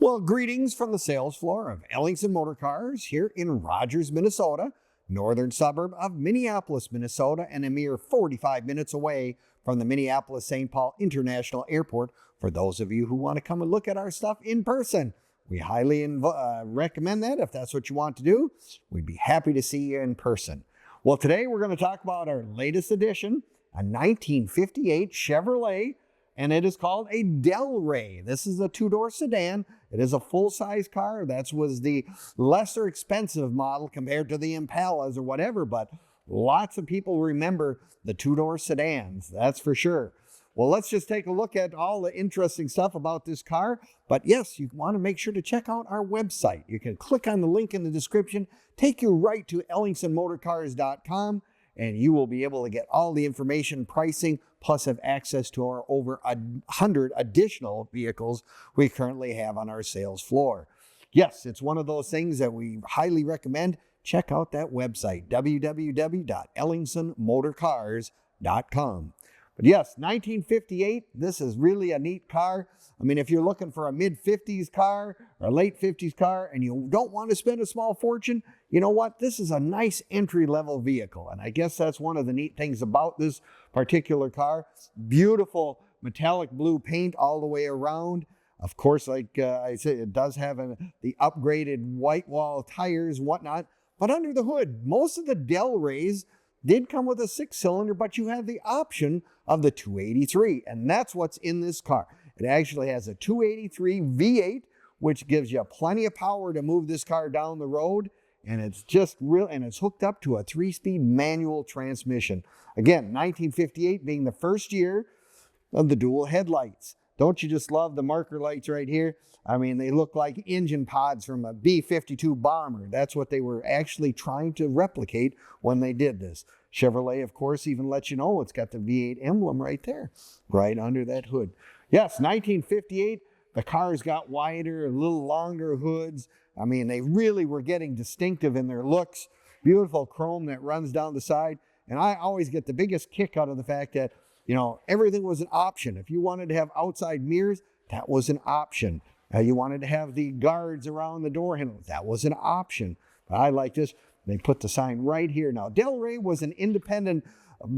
Well, greetings from the sales floor of Ellingson Motor Cars here in Rogers, Minnesota, northern suburb of Minneapolis, Minnesota, and a mere 45 minutes away from the Minneapolis-St. Paul International Airport for those of you who want to come and look at our stuff in person. We highly recommend that if that's what you want to do. We'd be happy to see you in person. Well, today we're going to talk about our latest edition, a 1958 Chevrolet, and it is called a Delray. This is a two-door sedan. It is a full-size car. That was the lesser expensive model compared to the Impalas or whatever, but lots of people remember the two-door sedans, that's for sure. Well, let's just take a look at all the interesting stuff about this car. But yes, you want to make sure to check out our website. You can click on the link in the description, take you right to ellingsonmotorcars.com, and you will be able to get all the information, pricing, plus have access to our over 100 additional vehicles we currently have on our sales floor. Yes, it's one of those things that we highly recommend. Check out that website, www.ellingsonmotorcars.com. But yes, 1958, this is really a neat car. I mean, if you're looking for a mid-50s car or a late 50s car and you don't want to spend a small fortune, you know what? This is a nice entry-level vehicle. And I guess that's one of the neat things about this particular car. Beautiful metallic blue paint all the way around. Of course, like I said, it does have the upgraded whitewall tires and whatnot. But under the hood, most of the Delrays did come with a 6-cylinder, but you have the option of the 283, and that's what's in this car. It actually has a 283 V8, which gives you plenty of power to move this car down the road, and it's just real, and it's hooked up to a 3-speed manual transmission. Again, 1958 being the first year of the dual headlights. Don't you just love the marker lights right here? I mean, they look like engine pods from a B-52 bomber. That's what they were actually trying to replicate when they did this. Chevrolet, of course, even lets you know it's got the V8 emblem right there, right under that hood. Yes, 1958, the cars got wider, a little longer hoods. I mean, they really were getting distinctive in their looks. Beautiful chrome that runs down the side. And I always get the biggest kick out of the fact that, you know, everything was an option. If you wanted to have outside mirrors, that was an option. You wanted to have the guards around the door handle, that was an option. But I like this. They put the sign right here. Now, Delray was an independent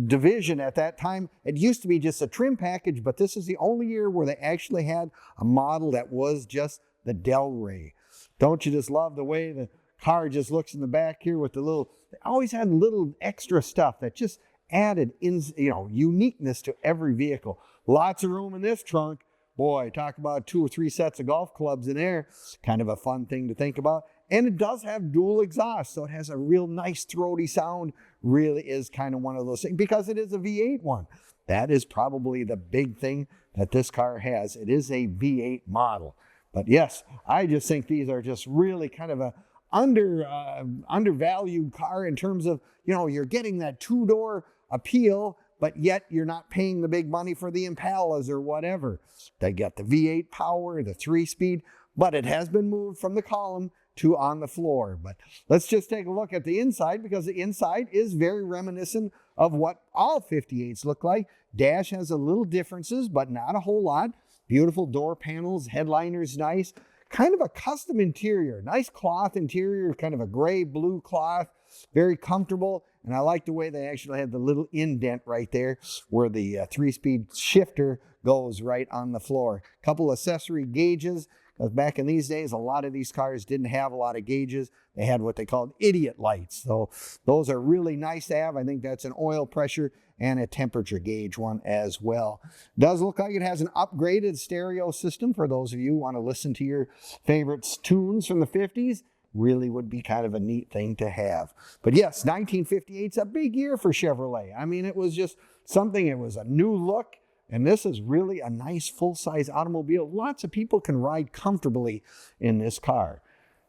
division at that time. It used to be just a trim package, but this is the only year where they actually had a model that was just the Delray. Don't you just love the way the car just looks in the back here with the little, they always had little extra stuff that just added in, you know, uniqueness to every vehicle. Lots of room in this trunk. Boy, talk about 2 or 3 sets of golf clubs in there. Kind of a fun thing to think about. And it does have dual exhaust, so it has a real nice throaty sound. Really is kind of one of those things because it is a V8 one. That is probably the big thing that this car has. It is a V8 model. But yes, I just think these are just really kind of a undervalued car in terms of, you know, you're getting that 2-door appeal, but yet you're not paying the big money for the Impalas or whatever. They got the V8 power, the 3-speed, but it has been moved from the column to on the floor. But let's just take a look at the inside because the inside is very reminiscent of what all 58s look like. Dash has a little differences, but not a whole lot. Beautiful door panels, headliner's nice. Kind of a custom interior, nice cloth interior, kind of a gray blue cloth, very comfortable. And I like the way they actually had the little indent right there where the 3-speed shifter goes right on the floor. Couple accessory gauges, because back in these days, a lot of these cars didn't have a lot of gauges. They had what they called idiot lights. So those are really nice to have. I think that's an oil pressure and a temperature gauge one as well. Does look like it has an upgraded stereo system for those of you who want to listen to your favorite tunes from the 50s. Really would be kind of a neat thing to have. But yes, 1958's a big year for Chevrolet. I mean, it was just something, it was a new look, and this is really a nice full-size automobile. Lots of people can ride comfortably in this car.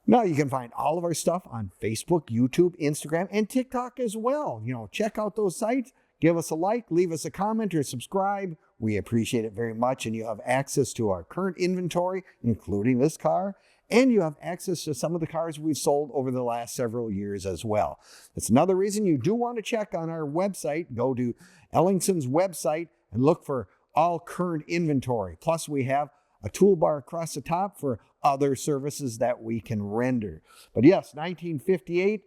Now, you can find all of our stuff on Facebook, YouTube, Instagram, and TikTok as well. You know, check out those sites. Give us a like, leave us a comment, or subscribe. We appreciate it very much, and you have access to our current inventory, including this car, and you have access to some of the cars we've sold over the last several years as well. That's another reason you do want to check on our website. Go to Ellingson's website and look for all current inventory. Plus, we have a toolbar across the top for other services that we can render. But yes, 1958,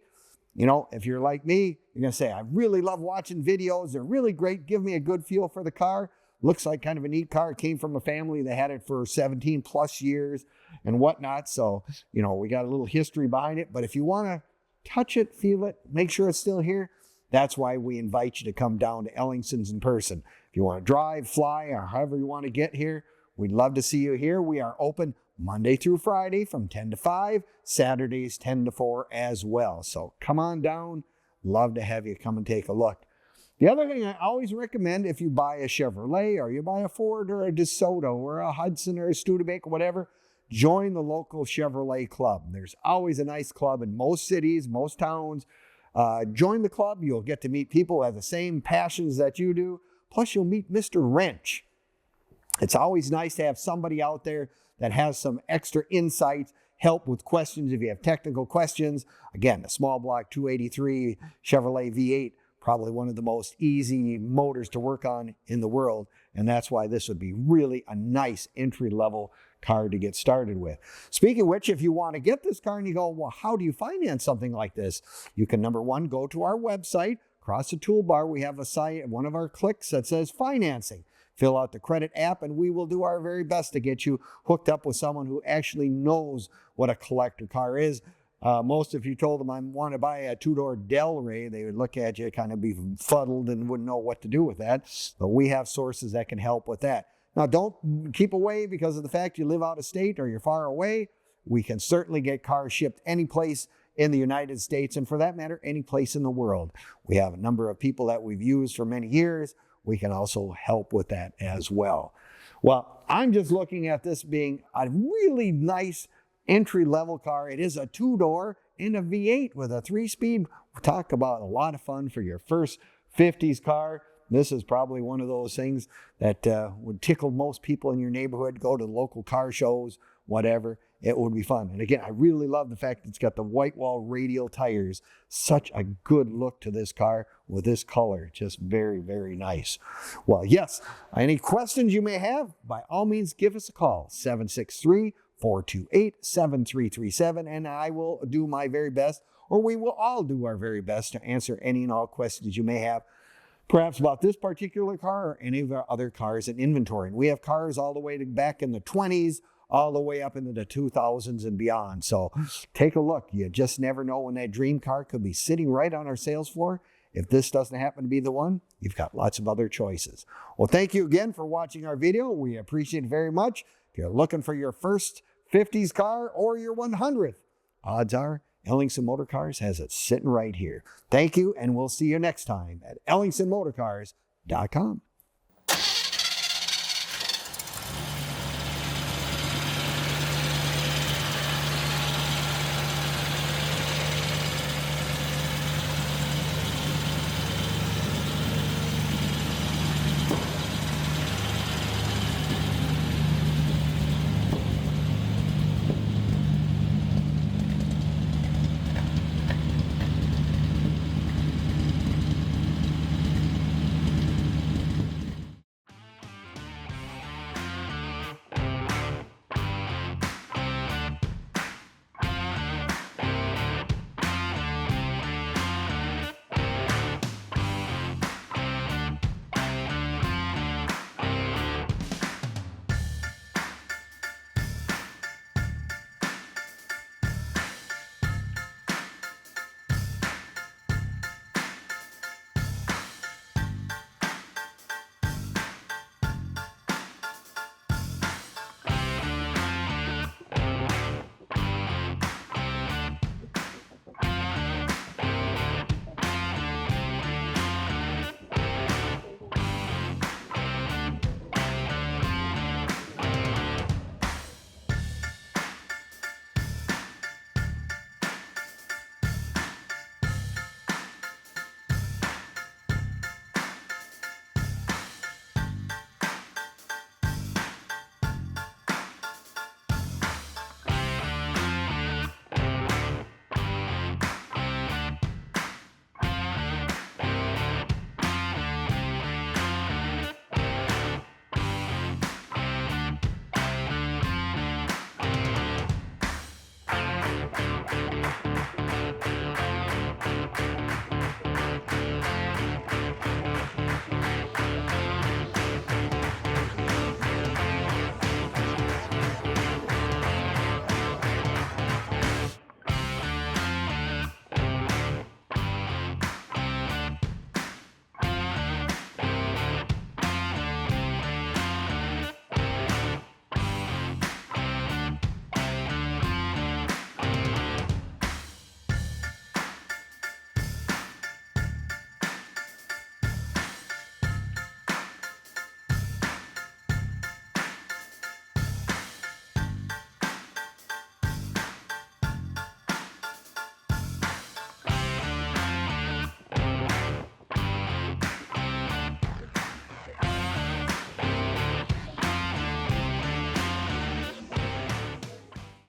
you know, if you're like me, you're going to say, I really love watching videos. They're really great. Give me a good feel for the car. Looks like kind of a neat car. It came from a family that had it for 17 plus years and whatnot. So, you know, we got a little history behind it. But if you want to touch it, feel it, make sure it's still here, that's why we invite you to come down to Ellingson's in person. If you want to drive, fly, or however you want to get here, we'd love to see you here. We are open Monday through Friday from 10 to 5, Saturdays 10 to 4 as well. So come on down. Love to have you come and take a look. The other thing I always recommend, if you buy a Chevrolet or you buy a Ford or a DeSoto or a Hudson or a Studebaker, whatever, join the local Chevrolet club. There's always a nice club in most cities, most towns. Join the club. You'll get to meet people who have the same passions that you do. Plus, you'll meet Mr. Wrench. It's always nice to have somebody out there that has some extra insight, help with questions if you have technical questions. Again, a small block 283 Chevrolet V8, probably one of the most easy motors to work on in the world. And that's why this would be really a nice entry-level car to get started with. Speaking of which, if you want to get this car and you go, well, how do you finance something like this? You can, number one, go to our website. Across the toolbar, we have a site, one of our clicks that says financing. Fill out the credit app, and we will do our very best to get you hooked up with someone who actually knows what a collector car is. Most, if you told them I want to buy a two-door Delray, they would look at you, kind of be fuddled and wouldn't know what to do with that. But we have sources that can help with that. Now, don't keep away because of the fact you live out of state or you're far away. We can certainly get cars shipped any place in the United States, and for that matter, any place in the world. We have a number of people that we've used for many years. We can also help with that as well. Well, I'm just looking at this being a really nice entry-level car. It is a two-door and a V8 with a 3-speed. Talk about a lot of fun for your first 50s car. This is probably one of those things that would tickle most people in your neighborhood. Go to local car shows, whatever. It would be fun. And again, I really love the fact that it's got the whitewall radial tires. Such a good look to this car with this color. Just very, very nice. Well, yes, any questions you may have, by all means, give us a call. 763-428-7337, and I will do my very best, or we will all do our very best to answer any and all questions you may have, perhaps about this particular car or any of our other cars in inventory. And we have cars all the way to back in the 20s, all the way up into the 2000s and beyond. So take a look. You just never know when that dream car could be sitting right on our sales floor. If this doesn't happen to be the one, you've got lots of other choices. Well, thank you again for watching our video. We appreciate it very much. If you're looking for your first 50s car or your 100th, odds are Ellingson Motor Cars has it sitting right here. Thank you, and we'll see you next time at EllingsonMotorCars.com.